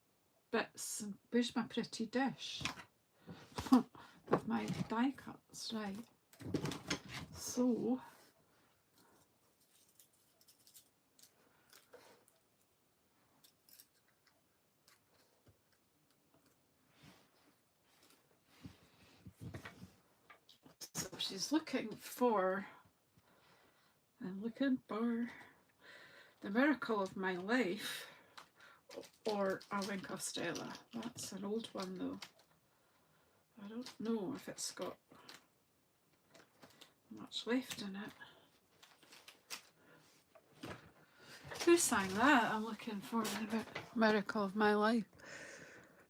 bits? Where's my pretty dish? With my die cuts, right. So she's looking for, I'm looking for the miracle of my life or a wink of Stella. That's an old one though. I don't know if it's got much left in it. Who sang that? I'm looking for the miracle of my life.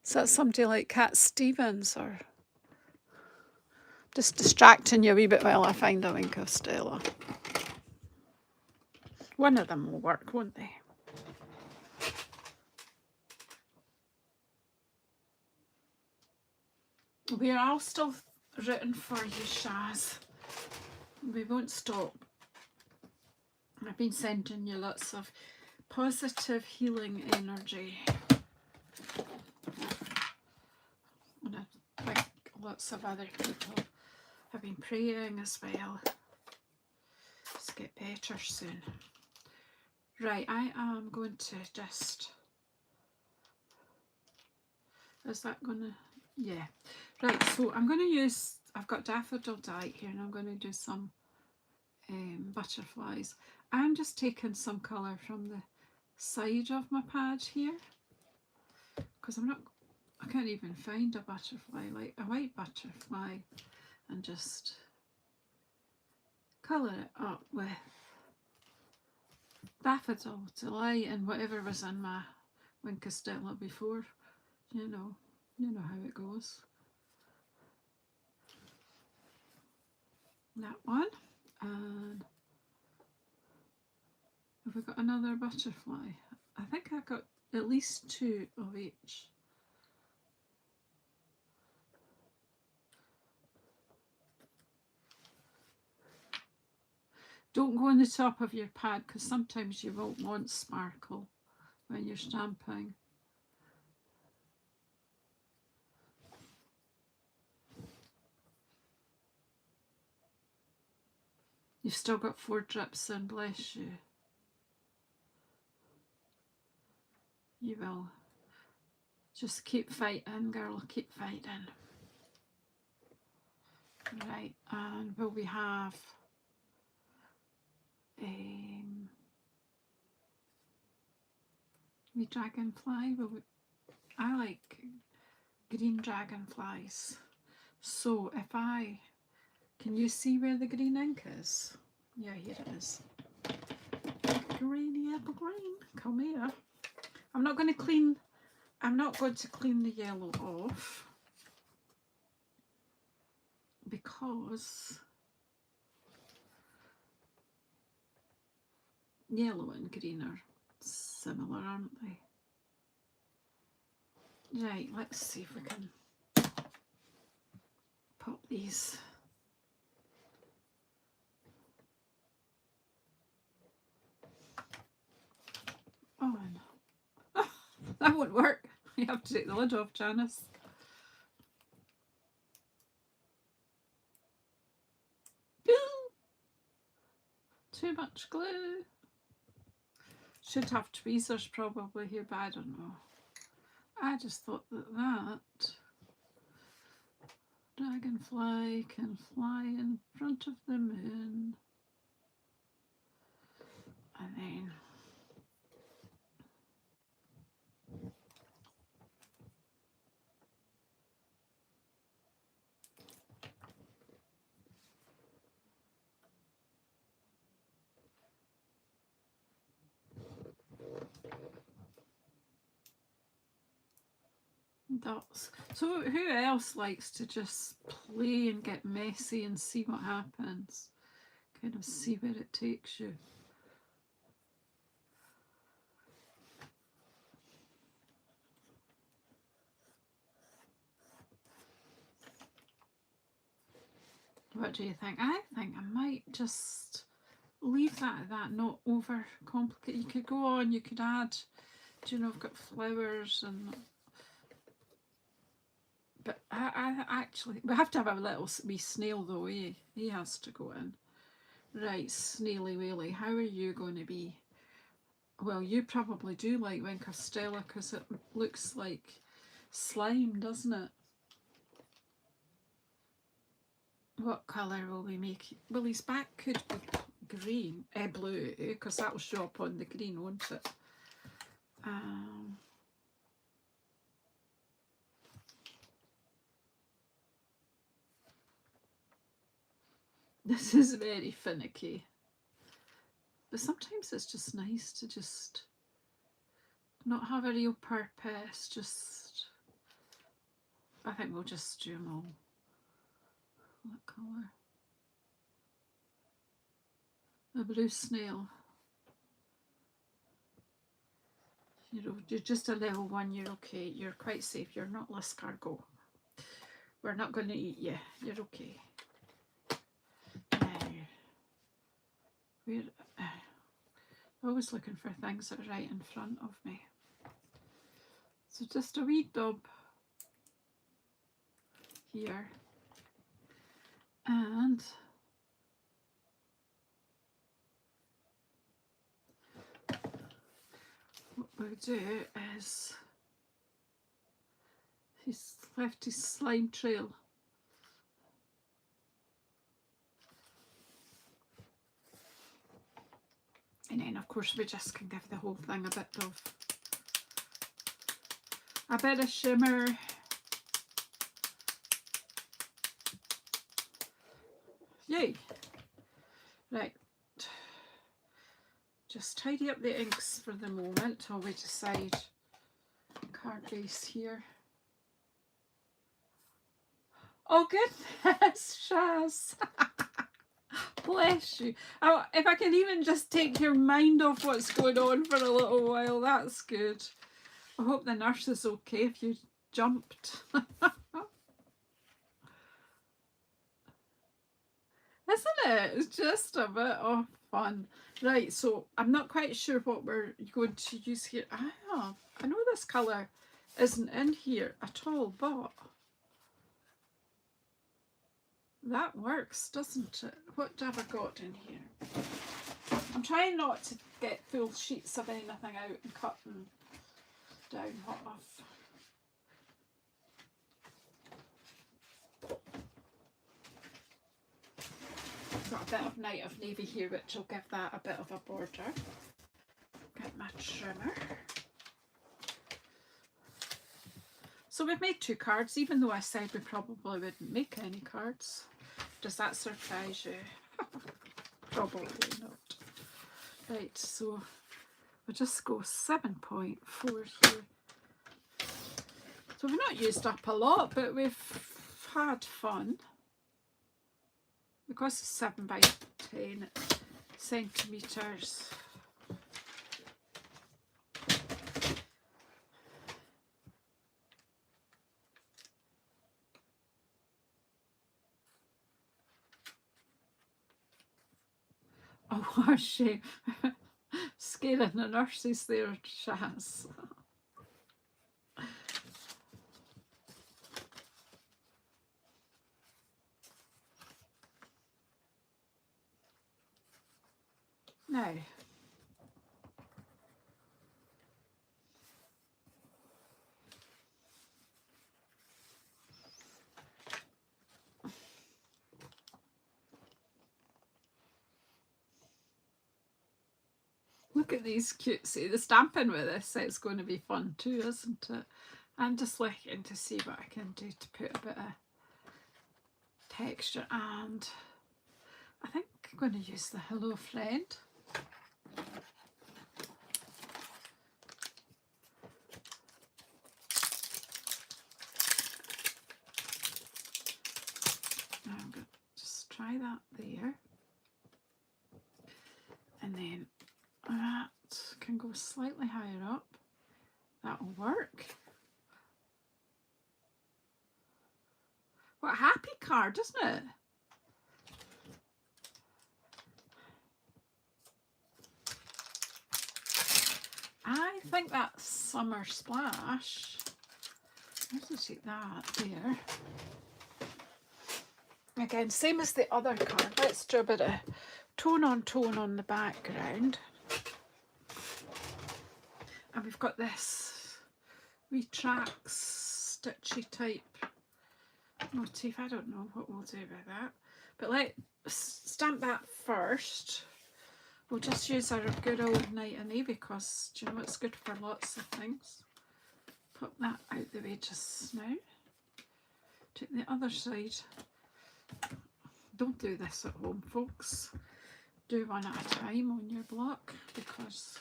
Is that somebody like Cat Stevens or just distracting you a wee bit while I find a wink of Stella? One of them will work, won't they? We are all still rooting for you, Shaz. We won't stop. I've been sending you lots of positive healing energy. And I think lots of other people have been praying as well. Just get better soon. Right, I am going to just... Is that going to... Yeah. Right, so I'm going to use... I've got daffodil dye here and I'm going to do some butterflies. I'm just taking some colour from the side of my pad here because I can't even find a butterfly, like a white butterfly, and just colour it up with daffodil delight and whatever was in my wink of Stella before. You know how it goes. That one, and have we got another butterfly? I think I got at least two of each. Don't go on the top of your pad because sometimes you won't want sparkle when you're stamping. You've still got 4 drips in, bless you. You will. Just keep fighting, girl, keep fighting. Right, and will we have wee dragonfly? I like green dragonflies. So if can you see where the green ink is? Yeah, here it is. Greeny apple green, come here. I'm not going to clean the yellow off because yellow and green are similar, aren't they? Right, let's see if we can pop these. Oh no. That won't work. You have to take the lid off, Janice. Too much glue. Should have tweezers probably here, but I don't know. I just thought that dragonfly can fly in front of the moon. And then dots. So who else likes to just play and get messy and see what happens? Kind of see where it takes you. What do you think? I think I might just leave that at that, not over complicate. You could go on, you could add, do you know, I've got flowers and, but I actually, we have to have a little wee snail though, eh? He has to go in. Right, Snaily Whaley, how are you going to be? Well, you probably do like Wink of Stella because it looks like slime, doesn't it? What colour will we make? Well, his back could be green, blue, because that will show up on the green, won't it? This is very finicky. But sometimes it's just nice to just not have a real purpose, just, I think we'll just do them all. What colour? A blue snail. You're just a level 1, you're okay, you're quite safe, you're not l'escargot. We're not going to eat you, you're okay. Now, we're always looking for things that are right in front of me. So just a wee dub here. And what we'll do is, he's left his slime trail. And then of course we just can give the whole thing a bit of shimmer. Yay! Right. Just tidy up the inks for the moment till we decide card base here. Oh goodness, Shaz! Bless you. Oh, if I can even just take your mind off what's going on for a little while, that's good. I hope the nurse is okay if you jumped. Isn't it? It's just a bit of fun. Right, so I'm not quite sure what we're going to use here. I know this colour isn't in here at all, but that works, doesn't it? What have I got in here? I'm trying not to get full sheets of anything out and cut them down off. Got a bit of Night of Navy here, which will give that a bit of a border. Get my trimmer. So we've made 2 cards, even though I said we probably wouldn't make any cards. Does that surprise you? Probably not. Right, so we'll just go 7.4 here. So we've not used up a lot, but we've had fun. because it's 7 by 10 centimetres. Oh, shame. Scaring the nurses there, Shaz. Now, look at these cutesy. The stamping with this, it's going to be fun too, isn't it? I'm just looking to see what I can do to put a bit of texture, and I think I'm going to use the Hello Friend. Now I'm going to just try that there, and then that can go slightly higher up. That'll work. What a happy card, isn't it? I think that Summer Splash, let's take that there. Again, same as the other card. Let's do a bit of tone on the background. And we've got this retracts stitchy type motif. I don't know what we'll do with that, but let's stamp that first. We'll just use our good old Night and Day because, do you know, it's good for lots of things. Put that out the way just now. Take the other side. Don't do this at home, folks. Do one at a time on your block because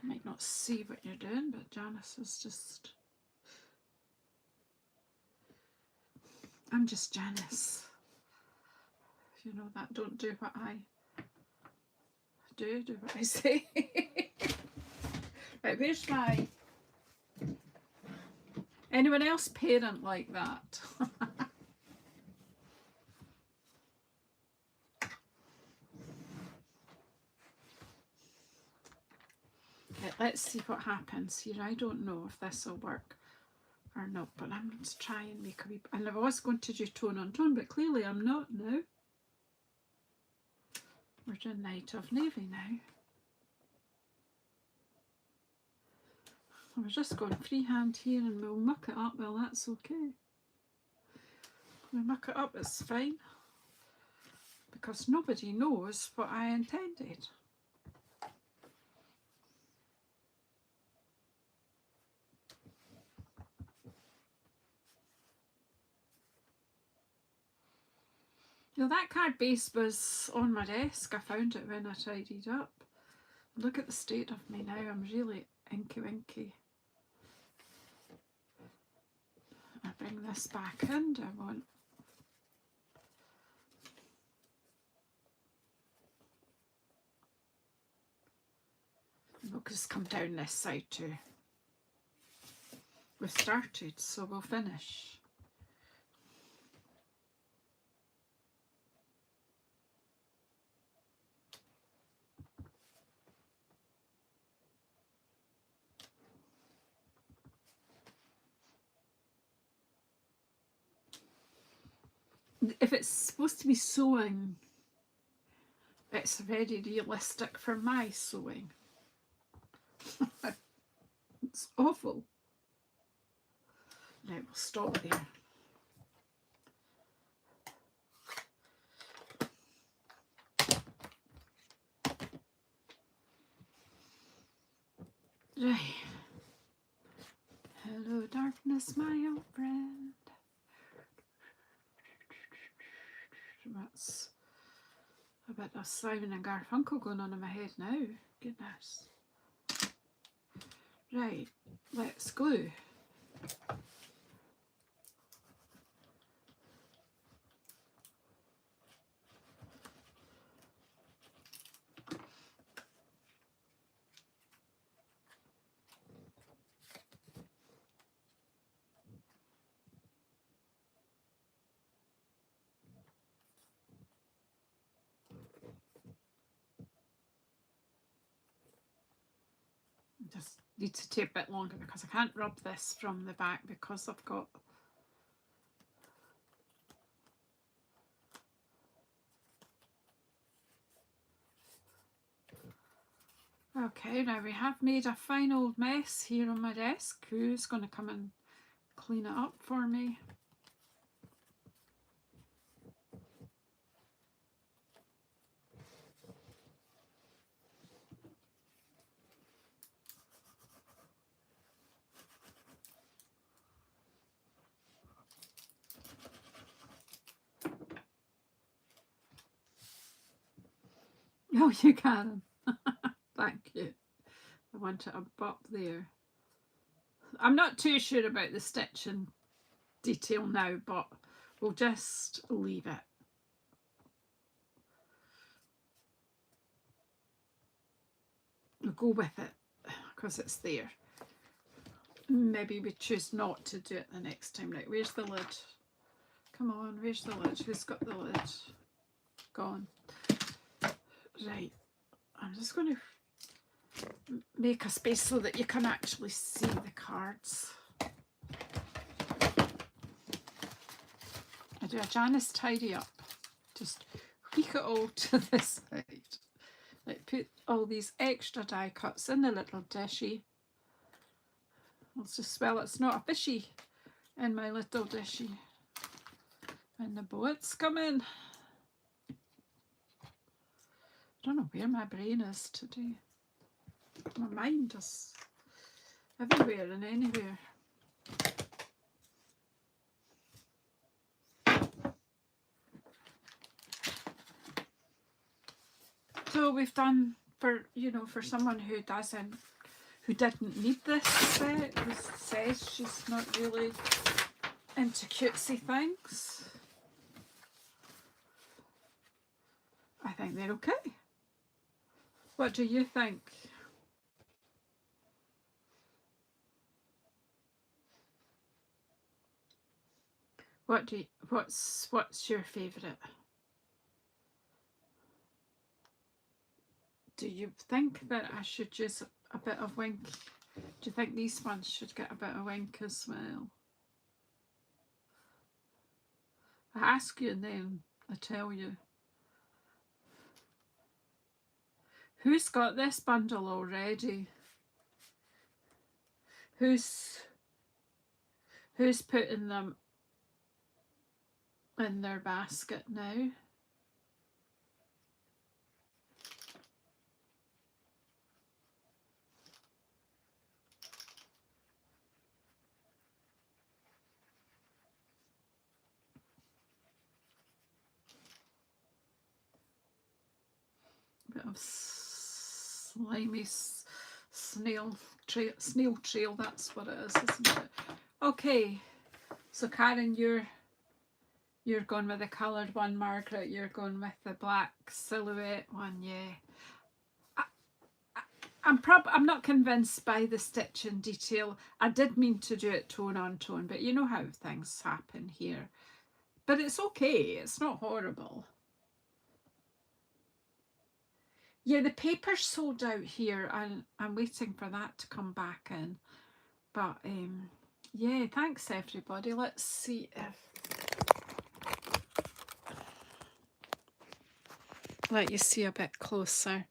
you might not see what you're doing, but Janice is just... I'm just Janice. You know that. Don't do what I do, do what I say. Right, where's my... Anyone else parent like that? Okay, let's see what happens here. I don't know if this will work or not, but I'm going to try and make a wee... And I was going to do tone on tone, but clearly I'm not now. We're doing Night of Navy now. We're just going freehand here and we'll muck it up. Well, that's okay. We muck it up, it's fine. Because nobody knows what I intended. Now that card base was on my desk. I found it when I tidied up. Look at the state of me now. I'm really inky winky. I bring this back in. Do I want... We'll just come down this side too. We've started, so we'll finish. If it's supposed to be sewing, it's very realistic for my sewing. It's awful. Right, we'll stop there. Right. Hello, darkness, my old friend. That's a bit of Simon and Garfunkel going on in my head now. Goodness. Right, let's glue. Just need to take a bit longer because I can't rub this from the back because I've got okay, now we have made a final mess here on my desk. Who's going to come and clean it up for me? Oh, you can. Thank you. I want it up there. I'm not too sure about the stitching detail now, but we'll just leave it. We'll go with it because it's there. Maybe we choose not to do it the next time. Right, where's the lid? Come on, where's the lid? Who's got the lid? Gone. Right, I'm just going to make a space so that you can actually see the cards. I do a Janice tidy up. Just tweak it all to this side. Like put all these extra die cuts in the little dishy. Well, it's not a fishy in my little dishy. And the bullets come in. I don't know where my brain is today. My mind is everywhere and anywhere. So we've done for, you know, for someone who didn't need this set, who says she's not really into cutesy things. I think they're okay. What do you think? What's your favourite? Do you think that I should use a bit of wink? Do you think these ones should get a bit of wink as well? I ask you and then I tell you. Who's got this bundle already? Who's putting them in their basket now? Bit of slimy snail trail, that's what it is, isn't it? Okay, so Karen, you're going with the coloured one. Margaret, you're going with the black silhouette one. Yeah, I'm not convinced by the stitching detail. I did mean to do it tone on tone, but you know how things happen here. But it's okay, it's not horrible. Yeah, the paper's sold out here and I'm waiting for that to come back in. But yeah, thanks everybody. Let's see if let you see a bit closer.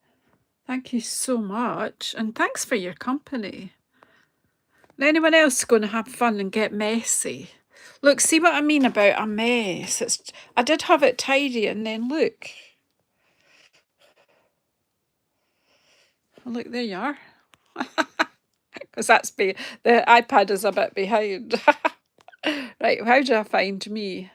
Thank you so much, and thanks for your company. Anyone else going to have fun and get messy? Look, see what I mean about a mess. I did have it tidy, and then look. Look, there you are. Because the iPad is a bit behind. Right, how do I find me?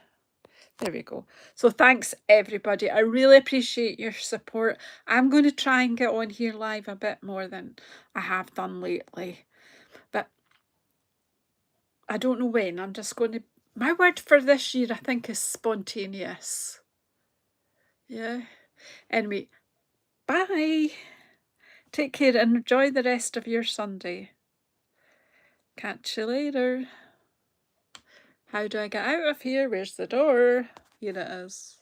There we go. So thanks everybody. I really appreciate your support. I'm going to try and get on here live a bit more than I have done lately. But I don't know when. I'm just going to... My word for this year, I think, is spontaneous. Yeah. Anyway, bye. Take care and enjoy the rest of your Sunday. Catch you later. How do I get out of here? Where's the door? Here it is.